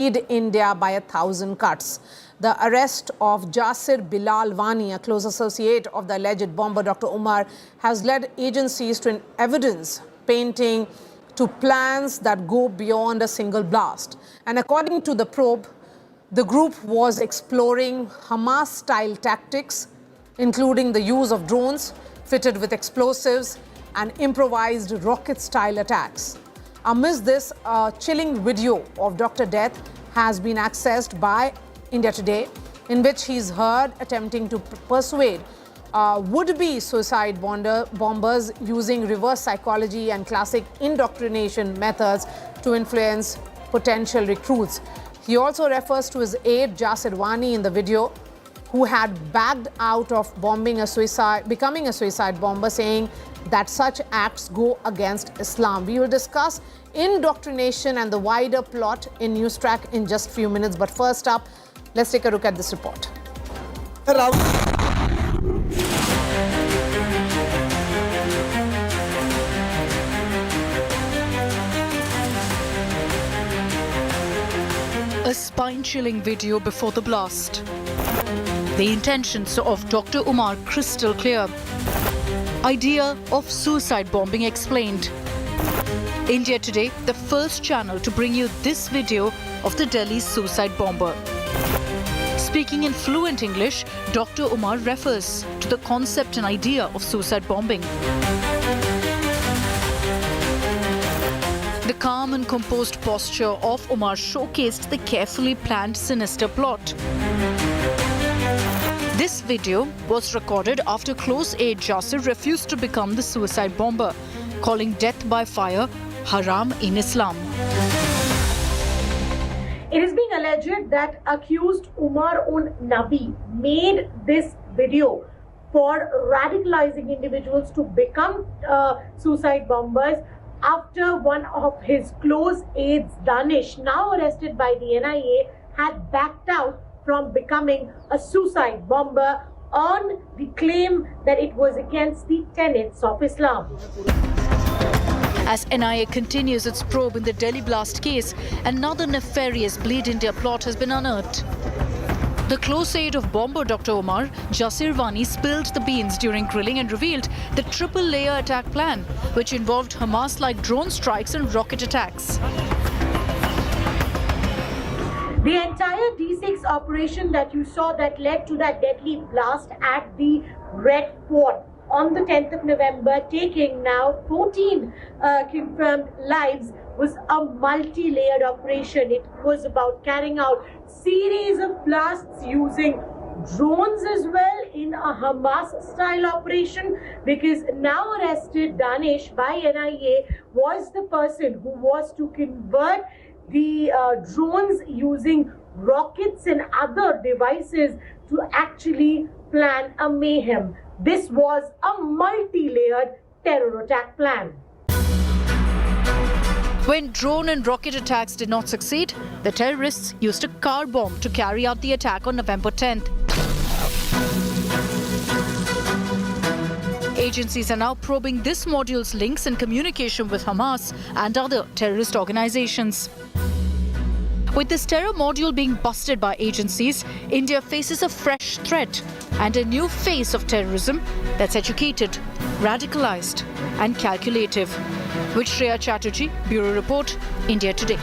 India by 1,000 cuts. The arrest of Jasir Bilal Wani, a close associate of the alleged bomber Dr Umar, has led agencies to evidence painting to plans that go beyond a single blast. And according to the probe, the group was exploring Hamas-style tactics, including the use of drones fitted with explosives and improvised rocket-style attacks. Amidst this, a chilling video of Dr. Death has been accessed by India Today, in which he's heard attempting to persuade would-be suicide bombers using reverse psychology and classic indoctrination methods to influence potential recruits. He also refers to his aide Jasir Wani in the video, who had backed out of becoming a suicide bomber, saying that such acts go against Islam. We will discuss indoctrination and the wider plot in NewsTrack in just a few minutes. But first up, let's take a look at this report. A spine-chilling video before the blast. The intentions of Dr. Umar crystal clear. Idea of suicide bombing explained. India Today, the first channel to bring you this video of the Delhi suicide bomber. Speaking in fluent English, Dr. Umar refers to the concept and idea of suicide bombing. The calm and composed posture of Umar showcased the carefully planned sinister plot. This video was recorded after close aide Jasir refused to become the suicide bomber, calling death by fire haram in Islam. It is being alleged that accused Umar Nabi made this video for radicalizing individuals to become suicide bombers after one of his close aides, Danish, now arrested by the NIA, had backed out from becoming a suicide bomber on the claim that it was against the tenets of Islam. As NIA continues its probe in the Delhi blast case, another nefarious Bleed India plot has been unearthed. The close aide of bomber Dr. Umar, Jasir Wani, spilled the beans during grilling and revealed the triple-layer attack plan, which involved Hamas-like drone strikes and rocket attacks. The entire D6 operation that you saw that led to that deadly blast at the Red Fort on the 10th of November, taking now 14 confirmed lives, was a multi-layered operation. It was about carrying out series of blasts using drones as well in a Hamas-style operation, because now arrested Danish by NIA was the person who was to convert the drones using rockets and other devices to actually plan a mayhem. This was a multi-layered terror attack plan. When drone and rocket attacks did not succeed, the terrorists used a car bomb to carry out the attack on November 10th. Agencies are now probing this module's links and communication with Hamas and other terrorist organizations. With this terror module being busted by agencies, India faces a fresh threat and a new face of terrorism that's educated, radicalized and calculative. With Shreya Chatterjee, Bureau Report, India Today.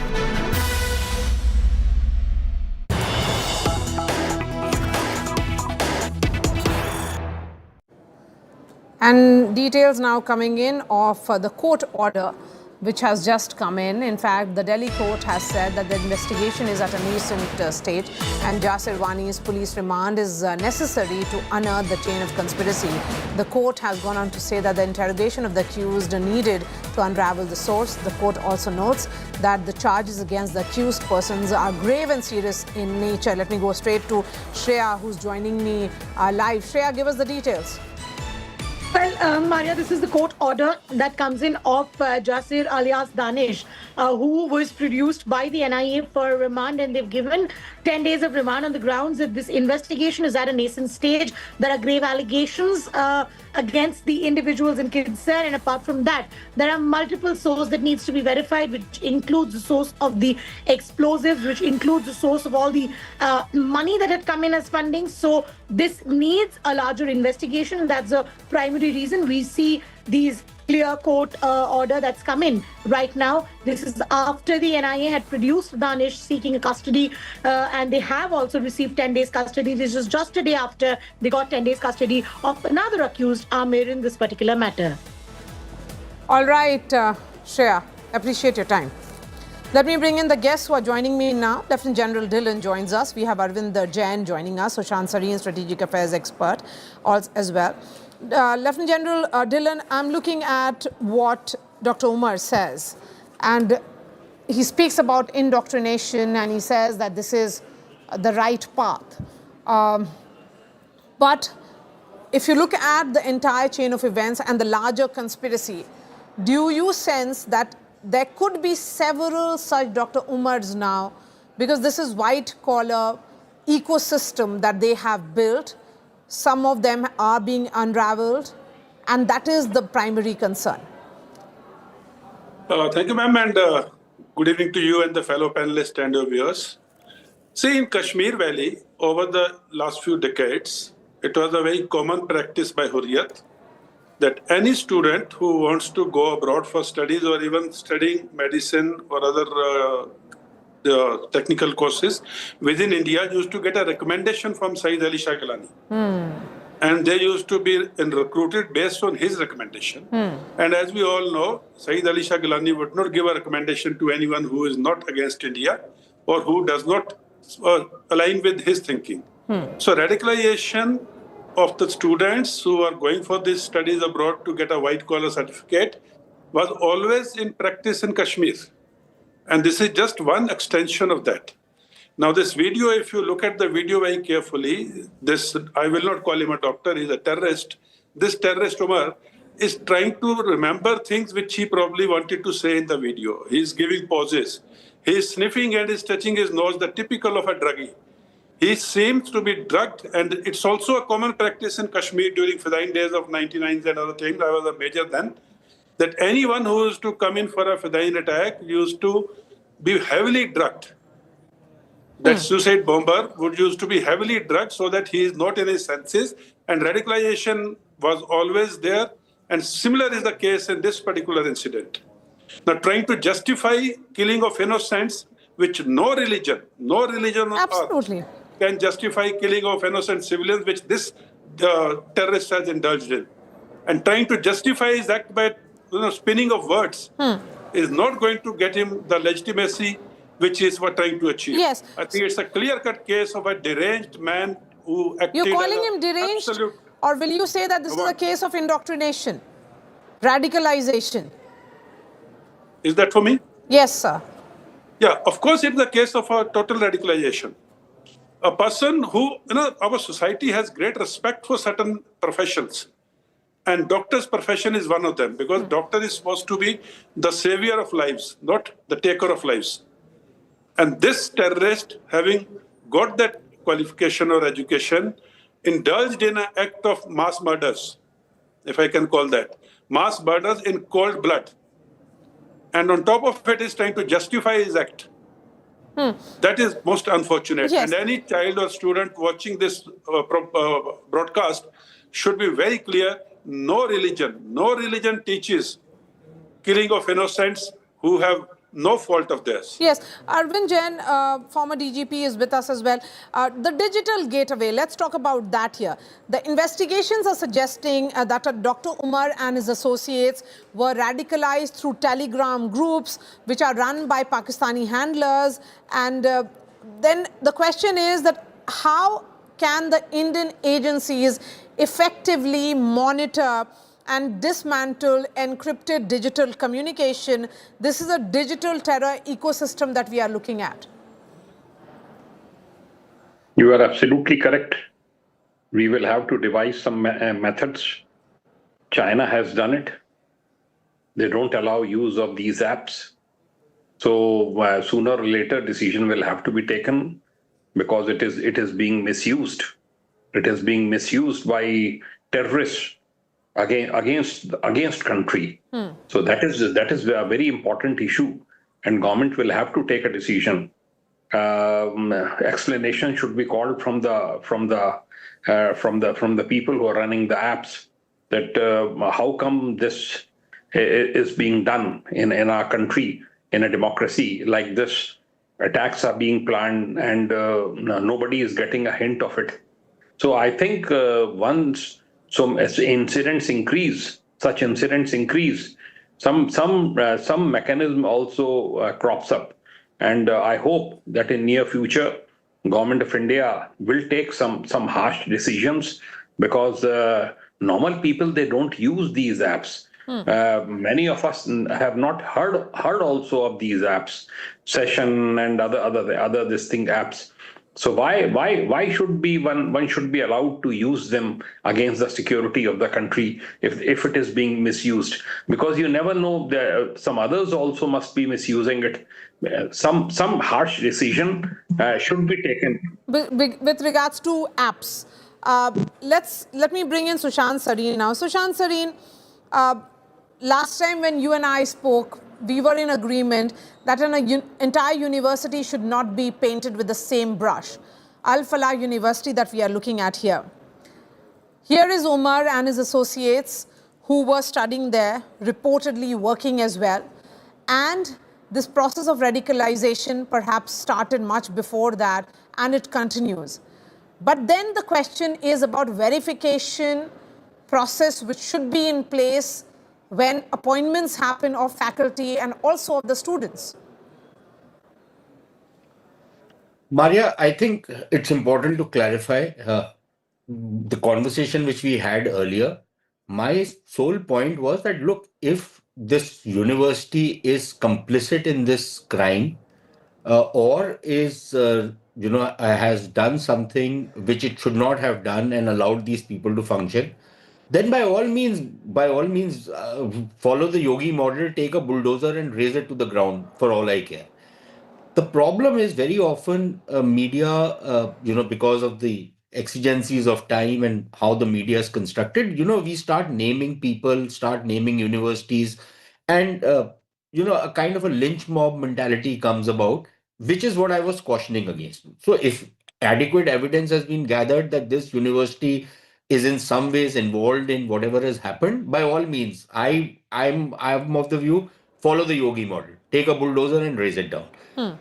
And details now coming in of the court order which has just come in. In fact, the Delhi court has said that the investigation is at a nascent stage and Jasir Wani's police remand is necessary to unearth the chain of conspiracy. The court has gone on to say that the interrogation of the accused needed to unravel the source. The court also notes that the charges against the accused persons are grave and serious in nature. Let me go straight to Shreya, who's joining me live. Shreya, give us the details. Well, Marya, this is the court order that comes in of Jasir alias Danish, who was produced by the NIA for remand, and they've given 10 days of remand on the grounds that this investigation is at a nascent stage. There are grave allegations against the individuals in concern, and apart from that, there are multiple sources that needs to be verified, which includes the source of the explosives, which includes the source of all the money that had come in as funding. So this needs a larger investigation, and that's a primary reason we see these clear court order that's come in right now. This is after the NIA had produced Danish seeking a custody, and they have also received 10 days custody. This is just a day after they got 10 days custody of another accused, Amir, in this particular matter. All right, Shreya, appreciate your time. Let me bring in the guests who are joining me now. Lieutenant General Dhillon joins us. We have Arvind Jain joining us, Sushant Sareen, strategic affairs expert as well. Lieutenant General Dhillon, I'm looking at what Dr. Umar says, and he speaks about indoctrination, and he says that this is the right path. But if you look at the entire chain of events and the larger conspiracy, do you sense that there could be several such Dr. Umars now, because this is white-collar ecosystem that they have built? Some of them are being unraveled, and that is the primary concern. Thank you, ma'am, and good evening to you and the fellow panelists and your viewers. See, in Kashmir Valley, over the last few decades, it was a very common practice by Hurriyat that any student who wants to go abroad for studies or even studying medicine or other technical courses within India used to get a recommendation from Saeed Ali Shah Gilani. And they used to be recruited based on his recommendation. And as we all know, Saeed Ali Shah Gilani would not give a recommendation to anyone who is not against India or who does not align with his thinking. So radicalization of the students who are going for these studies abroad to get a white-collar certificate was always in practice in Kashmir. And this is just one extension of that. Now, this video, if you look at the video very carefully, this, I will not call him a doctor, he's a terrorist. This terrorist, Umar, is trying to remember things which he probably wanted to say in the video. He's giving pauses. He's sniffing and he's touching his nose, the typical of a druggie. He seems to be drugged, and it's also a common practice in Kashmir during Fadain days of 99s and other things. I was a major then. That anyone who used to come in for a Fadain attack used to be heavily drugged. That suicide bomber would used to be heavily drugged so that he is not in his senses, and radicalization was always there. And similar is the case in this particular incident. Now, trying to justify killing of innocents, which no religion Absolutely. can justify killing of innocent civilians, which this terrorist has indulged in. And trying to justify his act by spinning of words is not going to get him the legitimacy which is what trying to achieve. Yes. I think it's a clear-cut case of a deranged man who acted. You're calling him deranged, or will you say that this is a case of indoctrination, radicalization? Is that for me? Yes, sir. Yeah, of course it's a case of a total radicalization. A person who, our society has great respect for certain professions. And doctor's profession is one of them, because doctor is supposed to be the savior of lives, not the taker of lives. And this terrorist, having got that qualification or education, indulged in an act of mass murders, if I can call that. Mass murders in cold blood. And on top of it is trying to justify his act. That is most unfortunate. Yes. And any child or student watching this broadcast should be very clear, no religion teaches killing of innocents who have no fault of theirs. Yes, Arvind Jain, former DGP, is with us as well. The digital gateway, let's talk about that here. The investigations are suggesting that Dr. Umar and his associates were radicalized through Telegram groups which are run by Pakistani handlers. And then the question is that how can the Indian agencies effectively monitor and dismantle encrypted digital communication? This is a digital terror ecosystem that we are looking at. You are absolutely correct. We will have to devise some methods China has done it. They don't allow use of these apps. So sooner or later, decision will have to be taken because it is being misused. It is being misused by terrorists against country. So that is a very important issue, and government will have to take a decision. Explanation should be called from the people who are running the apps that how come this is being done in our country, in a democracy like this. Attacks are being planned and nobody is getting a hint of it. So I think once as such incidents increase, some mechanism also crops up, and I hope that in near future, government of India will take some harsh decisions because normal people, they don't use these apps. Many of us have not heard also of these apps, session and other this thing apps. So why should be one should be allowed to use them against the security of the country if it is being misused? Because you never know, some others also must be misusing it. Some harsh decision should be taken. With regards to apps, let me bring in Sushant Sareen now. Sushant Sareen, last time when you and I spoke, we were in agreement that an entire university should not be painted with the same brush. Al Falah University that we are looking at here. Here is Umar and his associates who were studying there, reportedly working as well. And this process of radicalization perhaps started much before that, and it continues. But then the question is about verification process which should be in place when appointments happen of faculty and also of the students. Marya, I think it's important to clarify the conversation which we had earlier. My sole point was that, look, if this university is complicit in this crime or is, has done something which it should not have done and allowed these people to function, then by all means, follow the Yogi model, take a bulldozer and raise it to the ground for all I care. The problem is very often media, because of the exigencies of time and how the media is constructed, we start naming people, start naming universities, and, a kind of a lynch mob mentality comes about, which is what I was cautioning against. So if adequate evidence has been gathered that this university is in some ways involved in whatever has happened, by all means, I'm of the view, follow the Yogi model, take a bulldozer and raise it down.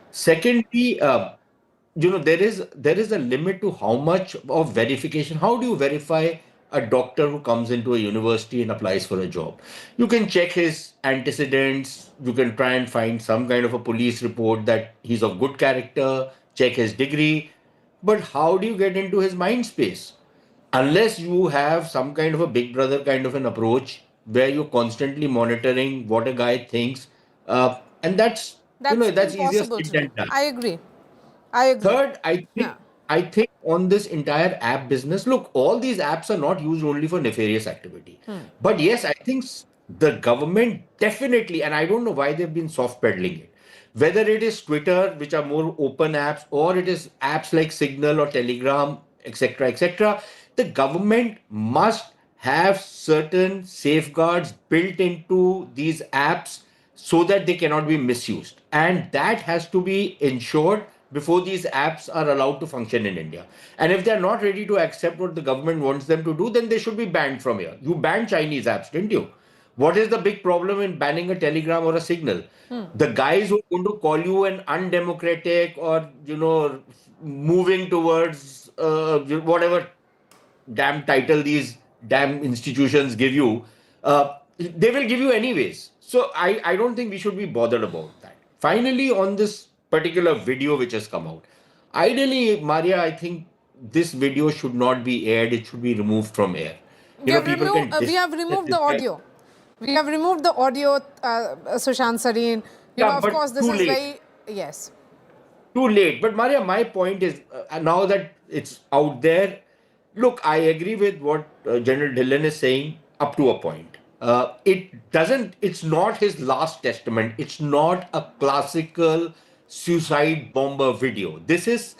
Secondly, there is a limit to how much of verification. How do you verify a doctor who comes into a university and applies for a job? You can check his antecedents. You can try and find some kind of a police report that he's of good character, check his degree. But how do you get into his mind space? Unless you have some kind of a big brother kind of an approach where you're constantly monitoring what a guy thinks, and that's easier impossible said to than do. done. I agree. Third, Yeah. I think on this entire app business, look, all these apps are not used only for nefarious activity. But yes, I think the government definitely, and I don't know why they've been soft peddling it, whether it is Twitter, which are more open apps, or it is apps like Signal or Telegram, etc., the government must have certain safeguards built into these apps so that they cannot be misused. And that has to be ensured before these apps are allowed to function in India. And if they're not ready to accept what the government wants them to do, then they should be banned from here. You banned Chinese apps, didn't you? What is the big problem in banning a Telegram or a Signal? The guys who are going to call you an undemocratic or, moving towards whatever damn title these damn institutions give you, they will give you anyways. So I don't think we should be bothered about that. Finally, on this particular video which has come out, ideally, Marya, I think this video should not be aired. It should be removed from air. We have removed this the guy. audio. We have removed the audio, Sushant Sareen. Yeah, Of but course, this too is late. very, yes. Too late. But Marya, my point is, now that it's out there, look, I agree with what General Dhillon is saying. up to a point. It's not his last testament. It's not a classical suicide bomber video. This is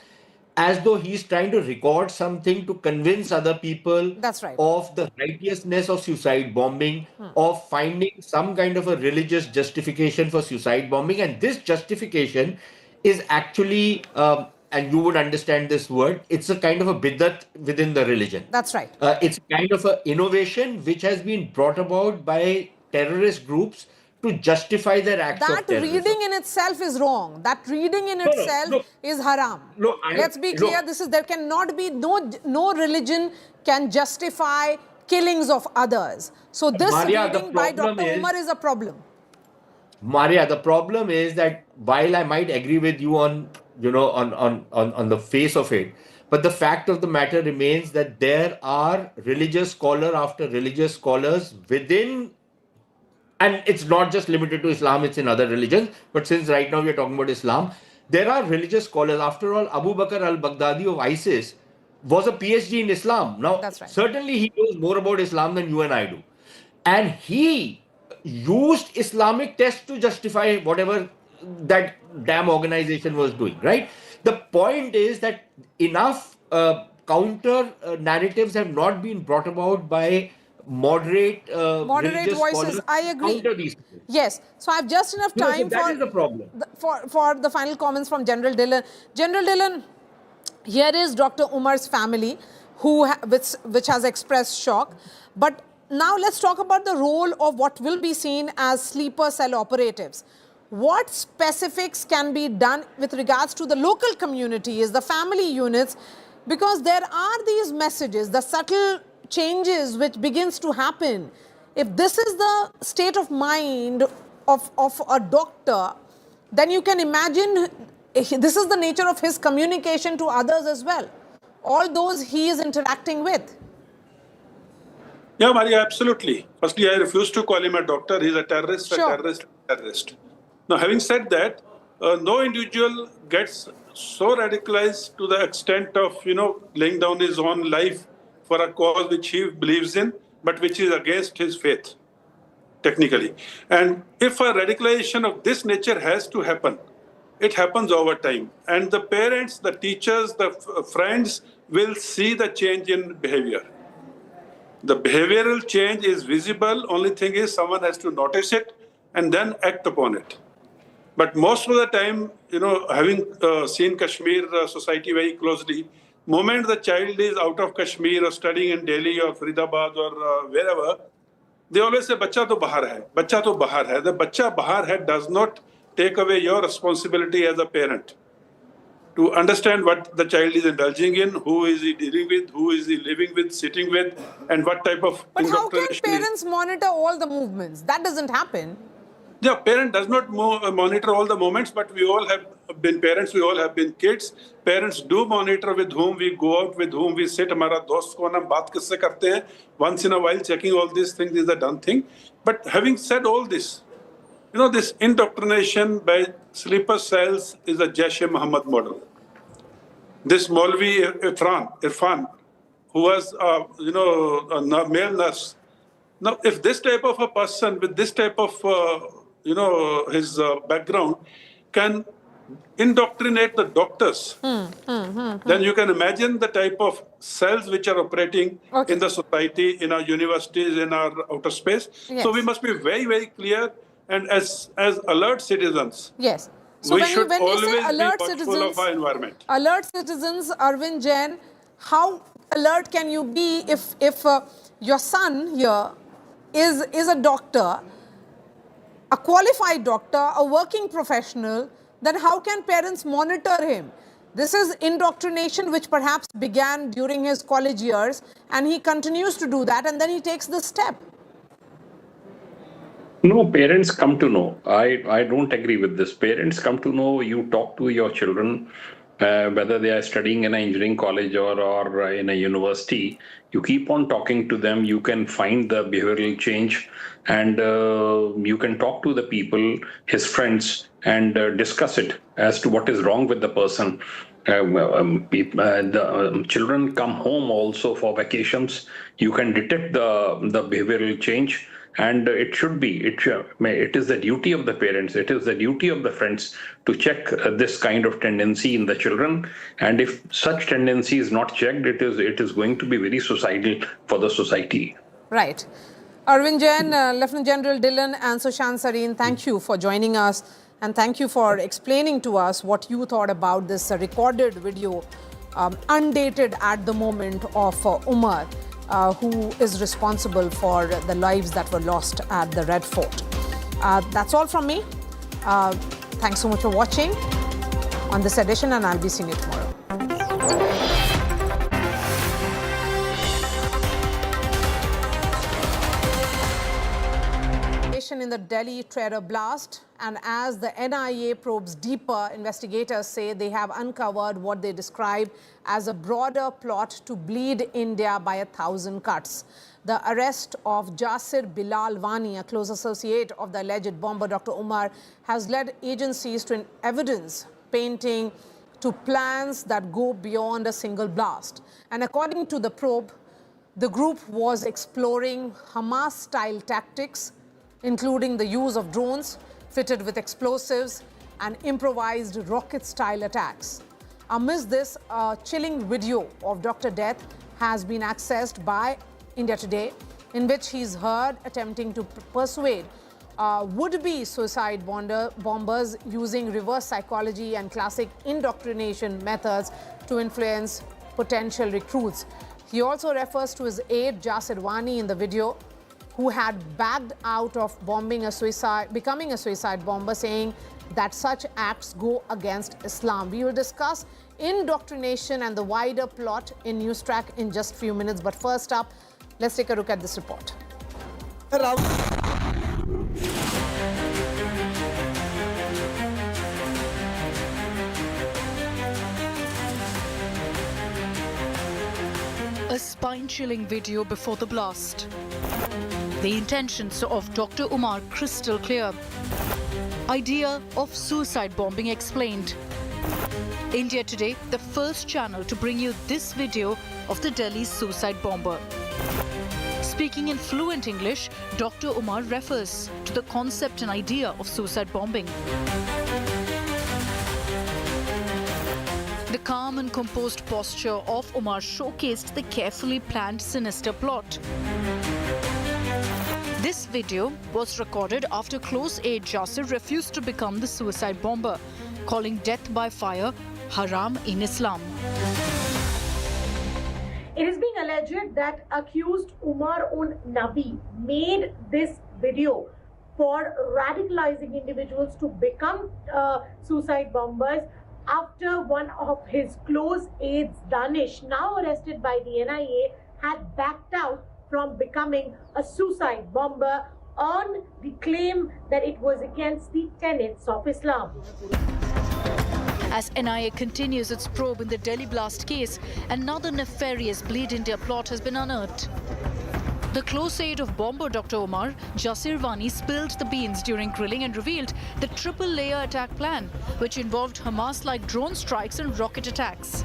as though he's trying to record something to convince other people That's right. of the righteousness of suicide bombing, of finding some kind of a religious justification for suicide bombing. And this justification is actually, and you would understand this word, it's a kind of a bid'at within the religion. That's right. It's kind of an innovation which has been brought about by terrorist groups to justify their acts That of terrorism. reading in itself is wrong. That reading in itself is haram. Let's be clear. There cannot be no religion can justify killings of others. So this Marya, reading by Dr. Umar is a problem. Marya, the problem is that while I might agree with you on the face of it, but the fact of the matter remains that there are religious scholar after religious scholars within. And it's not just limited to Islam, it's in other religions. But since right now we are talking about Islam, there are religious scholars. After all, Abu Bakr al-Baghdadi of ISIS was a PhD in Islam. Now, certainly he knows more about Islam than you and I do. And he used Islamic tests to justify whatever that damn organization was doing, right? The point is that enough counter narratives have not been brought about by moderate voices. I agree. Yes. So I have just enough time for the final comments from General Dillon. General Dillon, here is Dr. Umar's family, which has expressed shock. But now let's talk about the role of what will be seen as sleeper cell operatives. What specifics can be done with regards to the local communities, the family units, because there are these messages, the subtle changes which begins to happen. If this is the state of mind of a doctor, then you can imagine this is the nature of his communication to others as well, all those he is interacting with. Yeah, Marya, absolutely. Firstly, I refuse to call him a doctor. He's a terrorist, sure. a terrorist. Now, having said that, no individual gets so radicalized to the extent of, laying down his own life for a cause which he believes in, but which is against his faith, technically. And if a radicalization of this nature has to happen, it happens over time. And the parents, the teachers, the friends will see the change in behavior. The behavioral change is visible. Only thing is someone has to notice it and then act upon it. But most of the time, having seen Kashmir society very closely, moment the child is out of Kashmir or studying in Delhi or Faridabad or wherever, they always say, "Bacha to bahar hai, bacha to bahar hai." The bacha bahar hai does not take away your responsibility as a parent to understand what the child is indulging in, who is he dealing with, who is he living with, sitting with, and what type of indoctrination. But how can parents monitor all the movements? That doesn't happen. Yeah, parent does not monitor all the moments, but we all have been parents, we all have been kids. Parents do monitor with whom we go out, with whom we sit. Hamara dost ko hum baat kisse karte hain. Once in a while, checking all these things is a done thing. But having said all this, this indoctrination by sleeper cells is a Jaish-e-Mohammed model. This Maulvi Irfan, who was, a male nurse. Now, if this type of a person with this type of, his background can indoctrinate the doctors, then you can imagine the type of cells which are operating in the society, in our universities, in our outer space. Yes. So we must be very, very clear and as alert citizens. Yes. So we should when always you say alert be watchful of our environment. Alert citizens, Arvind Jain, how alert can you be if your son here is a doctor, a qualified doctor, a working professional, then how can parents monitor him? This is indoctrination which perhaps began during his college years, and he continues to do that, and then he takes this step. No, parents come to know. I don't agree with this. Parents come to know. You talk to your children, whether they are studying in an engineering college or in a university. You keep on talking to them. You can find the behavioral change, and you can talk to the people, his friends, and discuss it as to what is wrong with the person. children come home also for vacations. You can detect the behavioral change, and it is the duty of the parents, it is the duty of the friends to check this kind of tendency in the children. And if such tendency is not checked, it is going to be very suicidal for the society. Right. Arvind Jain, Lieutenant General Dillon and Sushant Sareen, thank you for joining us, and thank you for explaining to us what you thought about this recorded video, undated at the moment, of Umar, who is responsible for the lives that were lost at the Red Fort. That's all from me. Thanks so much for watching on this edition, and I'll be seeing you tomorrow. In the Delhi terror blast, and as the NIA probes deeper, investigators say they have uncovered what they describe as a broader plot to bleed India by 1,000 cuts. The arrest of Jasir Bilal Wani, a close associate of the alleged bomber Dr Umar, has led agencies to evidence painting to plans that go beyond a single blast. And according to the probe, the group was exploring Hamas-style tactics, including the use of drones fitted with explosives and improvised rocket-style attacks. Amidst this, a chilling video of Dr. Death has been accessed by India Today, in which he's heard attempting to persuade would-be suicide bombers using reverse psychology and classic indoctrination methods to influence potential recruits. He also refers to his aide Jasir Wani in the video, who had backed out of becoming a suicide bomber, saying that such acts go against Islam. We will discuss indoctrination and the wider plot in NewsTrack in just a few minutes. But first up, let's take a look at this report. A spine-chilling video before the blast. The intentions of Dr. Umar crystal clear. Idea of suicide bombing explained. India Today, the first channel to bring you this video of the Delhi suicide bomber. Speaking in fluent English, Dr. Umar refers to the concept and idea of suicide bombing. The calm and composed posture of Umar showcased the carefully planned sinister plot. This video was recorded after close aide Jasir refused to become the suicide bomber, calling death by fire haram in Islam. It is being alleged that accused Umar Nabi made this video for radicalizing individuals to become suicide bombers after one of his close aides, Danish, now arrested by the NIA, had backed out from becoming a suicide bomber on the claim that it was against the tenets of Islam. As NIA continues its probe in the Delhi blast case, another nefarious Bleed India plot has been unearthed. The close aide of bomber Dr. Umar, Jasir Wani, spilled the beans during grilling and revealed the triple-layer attack plan, which involved Hamas-like drone strikes and rocket attacks.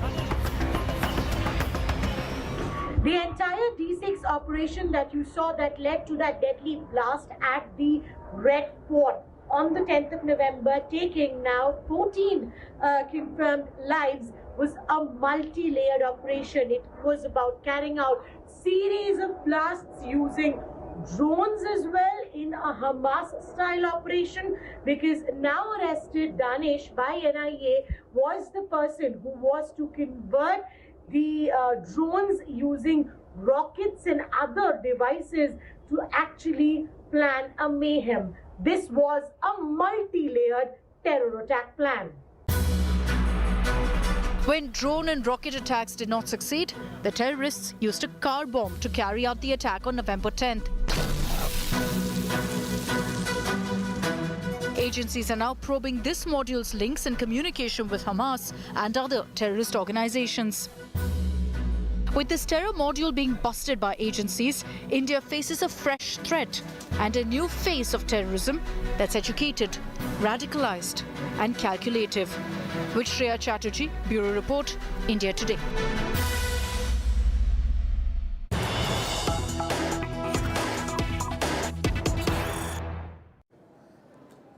The entire D6 operation that you saw that led to that deadly blast at the Red Fort on the 10th of November, taking now 14 confirmed lives, was a multi-layered operation. It was about carrying out series of blasts using drones as well in a Hamas-style operation, because now arrested Danish by NIA was the person who was to convert the drones using rockets and other devices to actually plan a mayhem. This was a multi-layered terror attack plan. When drone and rocket attacks did not succeed, the terrorists used a car bomb to carry out the attack on November 10th. Agencies are now probing this module's links and communication with Hamas and other terrorist organizations. With this terror module being busted by agencies, India faces a fresh threat and a new face of terrorism that's educated, radicalized and calculative. With Shreya Chatterjee, Bureau Report, India Today.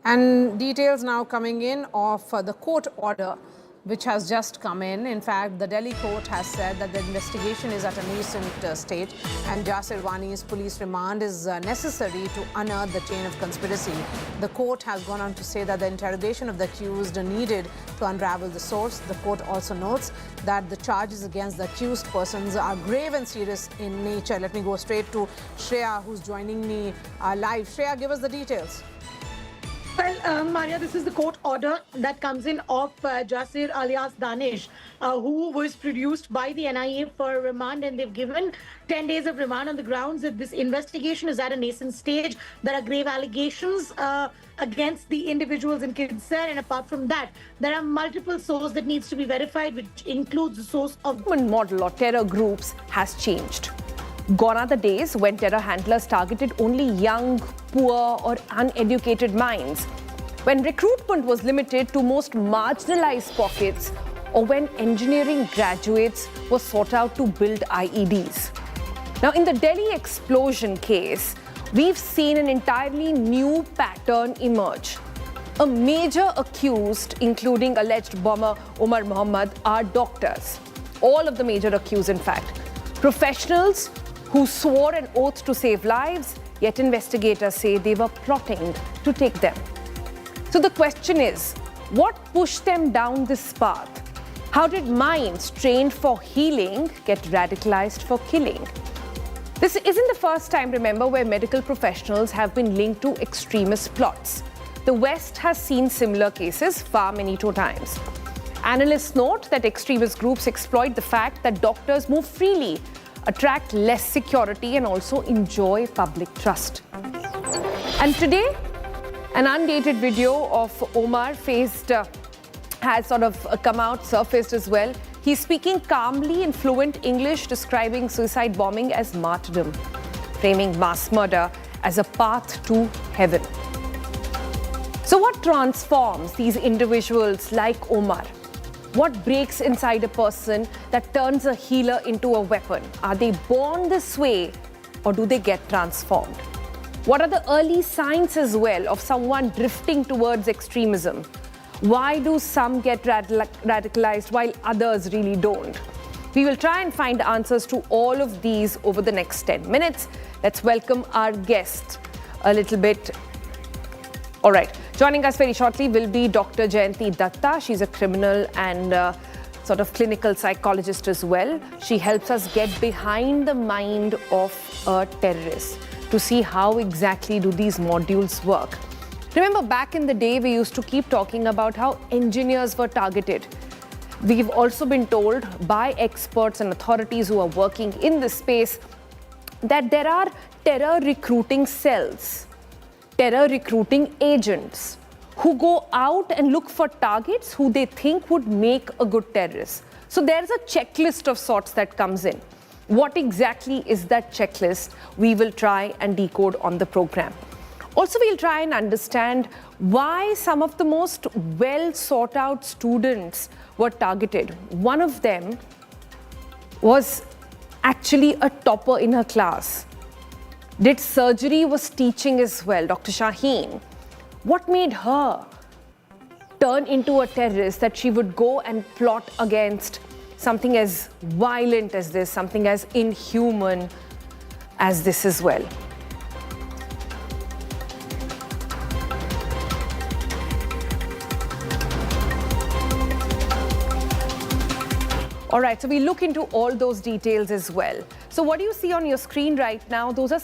And details now coming in of the court order which has just come in. In fact, the Delhi court has said that the investigation is at a nascent stage and Jasir Wani's police remand is necessary to unearth the chain of conspiracy. The court has gone on to say that the interrogation of the accused needed to unravel the source. The court also notes that the charges against the accused persons are grave and serious in nature. Let me go straight to Shreya, who's joining me live. Shreya, give us the details. Well, Marya, this is the court order that comes in of Jasir alias Danish, who was produced by the NIA for remand, and they've given 10 days of remand on the grounds that this investigation is at a nascent stage. There are grave allegations against the individuals in concern, and apart from that, there are multiple sources that needs to be verified, which includes the source of model or terror groups has changed. Gone are the days when terror handlers targeted only young, poor or uneducated minds, when recruitment was limited to most marginalized pockets, or when engineering graduates were sought out to build IEDs. Now, in the Delhi explosion case, we've seen an entirely new pattern emerge. A major accused, including alleged bomber Umar Mohammed, are doctors. All of the major accused, in fact. Professionals who swore an oath to save lives, yet investigators say they were plotting to take them. So the question is, what pushed them down this path? How did minds trained for healing get radicalized for killing? This isn't the first time, remember, where medical professionals have been linked to extremist plots. The West has seen similar cases far many times. Analysts note that extremist groups exploit the fact that doctors move freely, attract less security and also enjoy public trust. And today, an undated video of Omar has sort of come out, surfaced as well. He's speaking calmly in fluent English, describing suicide bombing as martyrdom, framing mass murder as a path to heaven. So what transforms these individuals like Omar? What breaks inside a person that turns a healer into a weapon? Are they born this way or do they get transformed? What are the early signs as well of someone drifting towards extremism? Why do some get radicalized while others really don't? We will try and find answers to all of these over the next 10 minutes. Let's welcome our guest a little bit. All right. Joining us very shortly will be Dr. Jayanti Datta. She's a criminal and sort of clinical psychologist as well. She helps us get behind the mind of a terrorist to see how exactly do these modules work. Remember, back in the day, we used to keep talking about how engineers were targeted. We've also been told by experts and authorities who are working in this space that there are terror recruiting cells, terror recruiting agents who go out and look for targets who they think would make a good terrorist. So there's a checklist of sorts that comes in. What exactly is that checklist? We will try and decode on the program. Also, we'll try and understand why some of the most well sought out students were targeted. One of them was actually a topper in her class. Did surgery, was teaching as well, Dr. Shaheen. What made her turn into a terrorist that she would go and plot against something as violent as this, something as inhuman as this as well? All right, so we look into all those details as well. So what do you see on your screen right now? Those are some